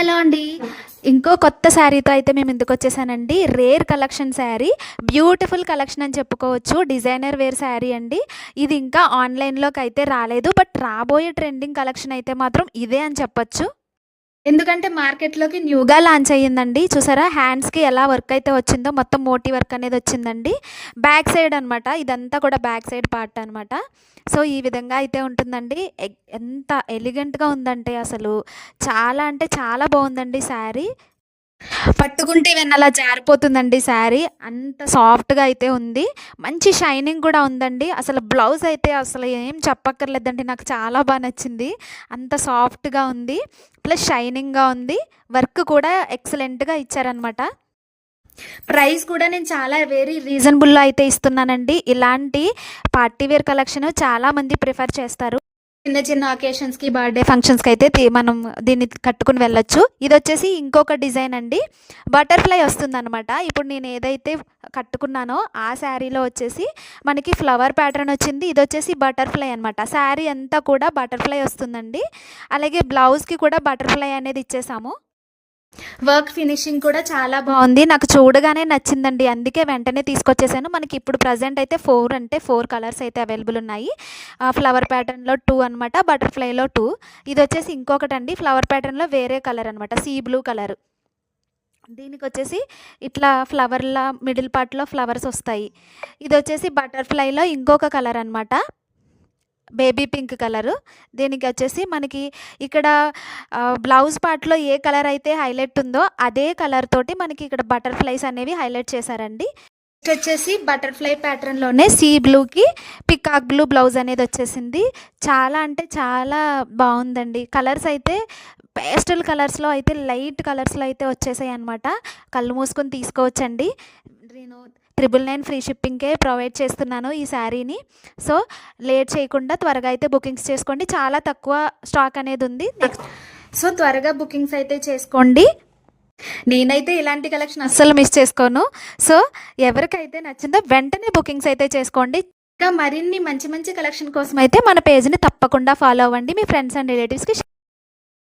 Hello అండి. ఇంకో కొత్త శారీతో అయితే మేము ఇందుకొచ్చేసానండి. Rare collection sari. Beautiful collection అని చెప్పుకోవచ్చు. డిజైనర్ వేర్ శారీ అండి. ఇది ఇంకా ఆన్‌లైన్‌లోకైతే రాలేదు. బట్ రాబోయే ట్రెండింగ్ కలెక్షన్ అయితే మాత్రం ఇదే అని చెప్పొచ్చు. ఎందుకంటే మార్కెట్‌లోకి న్యూగా లాంచ్ అయ్యిందండి. చూసారా హ్యాండ్స్‌కి ఎలా వర్క్ అయితే వచ్చిందో మొత్తం మోటీ వర్క్ అనేది వచ్చిందండి. బ్యాక్ సైడ్ అనమాట. ఇదంతా కూడా బ్యాక్ సైడ్ పార్ట్ అనమాట. సో, ఈ విధంగా అయితే ఉంటుందండి. ఎంత ఎలిగెంట్‌గా ఉందంటే అసలు చాలా అంటే చాలా బావుందండి శారీ. పట్టుకుంటే వెన్నలా జారిపోతుందండి శారీ. అంత సాఫ్ట్‌గా అయితే ఉంది. మంచి షైనింగ్ కూడా ఉందండి. అసలు బ్లౌజ్ అయితే అసలు ఏం చెప్పక్కర్లేదండి. నాకు చాలా నచ్చింది. అంత సాఫ్ట్‌గా ఉంది. ప్లస్ షైనింగ్‌గా ఉంది. వర్క్ కూడా ఎక్సలెంట్‌గా ఇచ్చారనమాట. ప్రైస్ కూడా నేను చాలా వెరీ రీజనబుల్‌లో అయితే ఇస్తున్నానండి. ఇలాంటి పార్టీ వేర్ కలెక్షన్ చాలామంది ప్రిఫర్ చేస్తారు. చిన్న చిన్న అకేషన్స్‌కి, బర్త్‌డే ఫంక్షన్స్‌కి అయితే మనం దీన్ని కట్టుకొని వెళ్ళొచ్చు. ఇదొచ్చేసి ఇంకొక డిజైన్ అండి. బటర్‌ఫ్లై వస్తుందనమాట. ఇప్పుడు నేను ఏదైతే కట్టుకున్నానో ఆ శారీలో వచ్చేసి మనకి ఫ్లవర్ ప్యాటర్న్ వచ్చింది. ఇదొచ్చేసి బటర్‌ఫ్లై అనమాట. శారీ అంతా కూడా బటర్‌ఫ్లై వస్తుందండి. అలాగే బ్లౌజ్‌కి కూడా బటర్‌ఫ్లై అనేది ఇచ్చేసాము. వర్క్ ఫినిషింగ్ కూడా చాలా బాగుంది. నాకు చూడగానే నచ్చిందండి. అందుకే వెంటనే తీసుకొచ్చేసాను. మనకి ఇప్పుడు ప్రెజెంట్ అయితే 4 కలర్స్ అయితే అవైలబుల్ ఉన్నాయి. ఫ్లవర్ ప్యాటర్న్‌లో 2 అనమాట. బటర్‌ఫ్లైలో 2. ఇదొచ్చేసి ఇంకొకటండి. ఫ్లవర్ ప్యాటర్న్‌లో వేరే కలర్ అనమాట. Sea blue colour. దీనికొచ్చేసి ఇట్లా ఫ్లవర్‌లా మిడిల్ పార్ట్‌లో ఫ్లవర్స్ వస్తాయి. ఇదొచ్చేసి బటర్‌ఫ్లైలో ఇంకొక కలర్ అనమాట. Baby pink colour. దీనికొచ్చేసి మనకి ఇక్కడ బ్లౌజ్ పార్ట్‌లో ఏ కలర్ అయితే హైలైట్ ఉందో అదే కలర్ తోటి మనకి ఇక్కడ బటర్‌ఫ్లైస్ అనేవి హైలైట్ చేశారండి. నెక్స్ట్ వచ్చేసి బటర్‌ఫ్లై ప్యాటర్న్‌లోనే సీ బ్లూకి పికాక్ బ్లూ బ్లౌజ్ అనేది వచ్చేసింది. చాలా అంటే చాలా బావుందండి. కలర్స్ అయితే పేస్టల్ కలర్స్‌లో అయితే లైట్ కలర్స్‌లో అయితే వచ్చేసాయన్నమాట. కళ్ళు మూసుకొని తీసుకోవచ్చండి. నేను 999 ఫ్రీ షిప్పింగ్‌కే ప్రొవైడ్ చేస్తున్నాను ఈ శారీని. సో, లేట్ చేయకుండా త్వరగా అయితే బుకింగ్స్ చేసుకోండి. చాలా తక్కువ స్టాక్ అనేది ఉంది. సో, త్వరగా బుకింగ్స్ అయితే చేసుకోండి. నేనైతే ఇలాంటి కలెక్షన్ అస్సలు మిస్ చేసుకోను. సో, ఎవరికైతే నచ్చిందో వెంటనే బుకింగ్స్ అయితే చేసుకోండి. ఇంకా మరిన్ని మంచి మంచి కలెక్షన్ కోసం అయితే మన పేజ్‌ని తప్పకుండా ఫాలో అవ్వండి. మీ ఫ్రెండ్స్ అండ్ రిలేటివ్స్‌కి